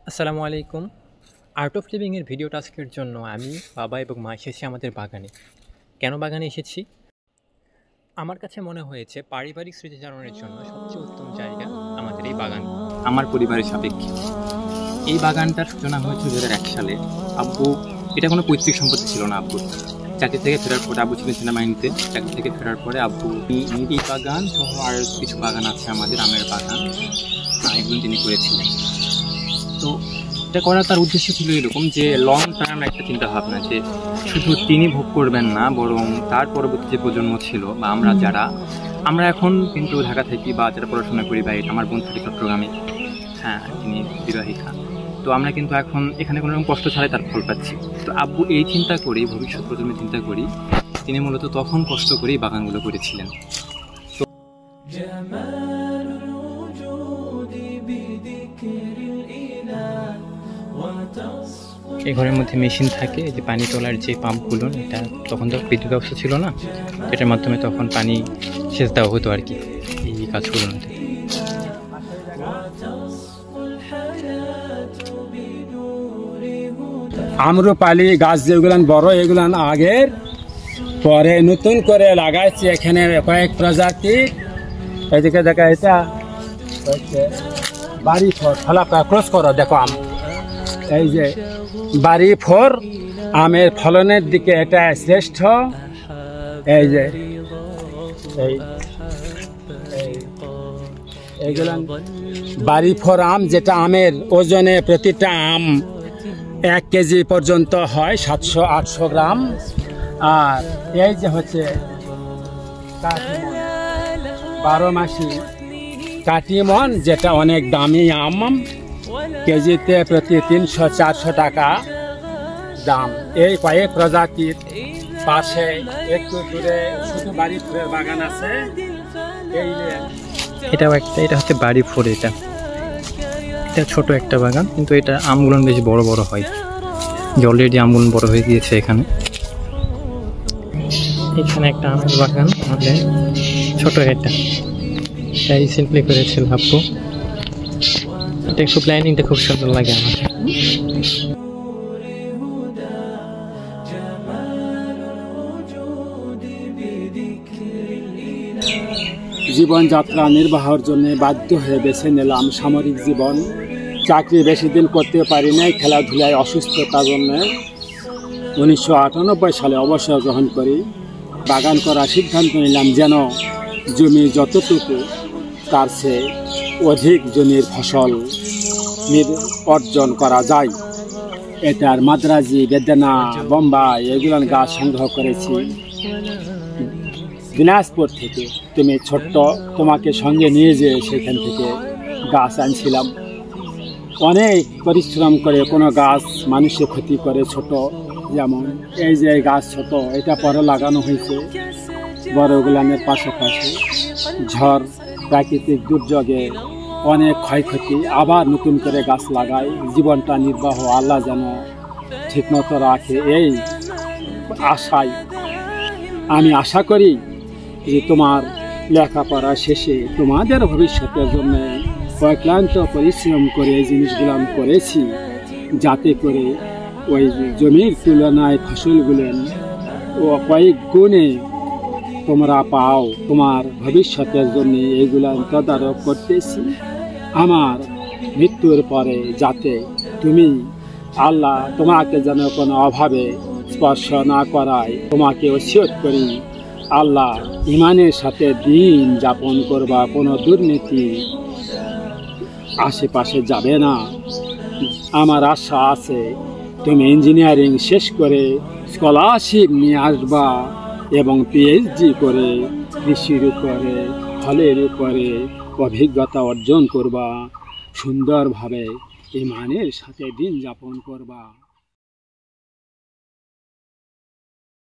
আসসালামু আলাইকুম। Art of living এর ভিডিও টাস্কের জন্য আমি, বাবা এবং মা এসেছি আমাদের বাগানে। কেন বাগানে এসেছি? আমার কাছে মনে হয়েছে পারিবারিক স্মৃতিচারণের জন্য সবচেয়ে উত্তম জায়গা আমাদের এই বাগান। আমার পরিবারের সাপেক্ষে এই বাগানটার সূচনা হয়েছিল 2001 সালে। আব্বু, এটা কোনো পৈতৃক সম্পত্তি ছিল না আব্বুর। চাকরি থেকে ফেরার পরে, আব্বু ছিলেন সেনাবাহিনীতে, চাকরি থেকে ফেরার পরে আব্বু এই বাগান সহ আর কিছু বাগান আছে আমাদের, আমের বাগান, এগুলো তিনি করেছিলেন। তো এটা করার তার উদ্দেশ্য ছিল এরকম যে লং টার্ম একটা চিন্তা ভাবনা, যে শুধু তিনি ভোগ করবেন না, বরং তার পরবর্তী যে প্রজন্ম ছিল বা আমরা এখন কিন্তু ঢাকা থাকি বা যারা পড়াশোনা করি, বা আমার বোন থাকে চট্টগ্রামে, হ্যাঁ তিনি বিবাহিতা, তো আমরা কিন্তু এখন এখানে কোনো রকম কষ্ট ছাড়াই তার ফল পাচ্ছি। তো আব্বু এই চিন্তা করি, ভবিষ্যৎ প্রজন্মের চিন্তা করি, তিনি মূলত তখন কষ্ট করেই বাগানগুলো করেছিলেন। এই ঘরের মধ্যে মেশিন থাকে, যে পানি তোলার যে পাম্পগুলো, এটা তখন তো বিদ্যুৎ ব্যবস্থা ছিল না, এটার মাধ্যমে তখন পানি সেচ দেওয়া হতো আর কি এই গাছগুলোর মধ্যে। আম্রপালি গাছ যেগুলান বড়, এগুলান আগের, পরে নতুন করে লাগাইছি এখানে কয়েক প্রজাতি। এদিকে দেখা, এটা বাড়ি ফোর, ফলাফল ক্রস করো, দেখো আম, এই যে বাড়ি ফোর, আমের ফলনের দিকে এটা শ্রেষ্ঠ। এই যে এইগুলান বাড়ি ফোর আম, যেটা আমের ওজনে প্রতিটা আম 1 কেজি পর্যন্ত হয়, 700-800 গ্রাম। আর এই যে হচ্ছে 12 মাসি কাটিমন, যেটা অনেক দামি আম, কেজিতে প্রতি 300-400 টাকা দাম। এই কয়েক প্রজাতির পাশে একটু দূরে শুধু বাড়ি ফুলের বাগান আছে। এটা হচ্ছে বাড়ি ফোর। এটা ছোট একটা বাগান, কিন্তু এটা আমগুলো বেশ বড় বড় হয়, যে অলরেডি আমগুলো বড় হয়ে গিয়েছে। এখানে একটা আমের বাগান আমাদের ছোট, এটা রিসেন্টলি করেছিল আব্বু। এটা একটু প্ল্যানিংটা খুব সুন্দর লাগে আমার। জীবনযাত্রা নির্বাহের জন্য বাধ্য হয়ে বেছে নিলাম সামরিক জীবন। চাকরি বেশি দিন করতে পারি নাই, খেলাধুলায় অসুস্থতার জন্য 1998 সালে অবসর গ্রহণ করি। বাগান করার সিদ্ধান্ত নিলাম, যেন জমি যতটুকু তার চেয়ে অধিক জমির ফসল অর্জন করা যায়। এটার মাদ্রাজি, বেদানা, বোম্বাই এগুলান গাছ সংগ্রহ করেছি দিনাজপুর থেকে। তুমি ছোট্ট, তোমাকে সঙ্গে নিয়ে যেয়ে সেখান থেকে গাছ আনছিলাম। অনেক পরিশ্রম করে কোনো গাছ মানুষের ক্ষতি করে ছোট, যেমন এই যে গাছ ছোট, এটা পরে লাগানো হয়েছে। বড়গুলানের পাশাপাশি ঝড়, প্রাকৃতিক দুর্যোগে অনেক ক্ষয়ক্ষতি, আবার নতুন করে গাছ লাগাই। জীবনটা নির্বাহ আল্লাহ যেন ঠিকমতো রাখে, এই আশায় আমি আশা করি যে তোমার লেখাপড়া শেষে তোমাদের ভবিষ্যতের জন্য অক্লান্ত পরিশ্রম করে এই জিনিসগুলো আমি করেছি, যাতে করে ওই জমির তুলনায় ফসলগুলো কয়েক গুণে তোমরা পাও। তোমার ভবিষ্যতের জন্য এইগুলো তদারক করতেছি। আমার মৃত্যুর পরে যাতে তুমি, আল্লাহ তোমাকে যেন কোনো অভাবে স্পর্শ না করায়, তোমাকে ওসিয়ত করি। আল্লাহ, ইমানের সাথে দিন যাপন করবা, কোনো দুর্নীতি আশেপাশে যাবে না। আমার আশা আছে তুমি ইঞ্জিনিয়ারিং শেষ করে স্কলারশিপ নিয়ে আসবা এবং পিএইচডি করে কৃষির উপরে, ফলের উপরে অভিজ্ঞতা অর্জন করবা, সুন্দরভাবে ইমানের সাথে দিন যাপন করবা।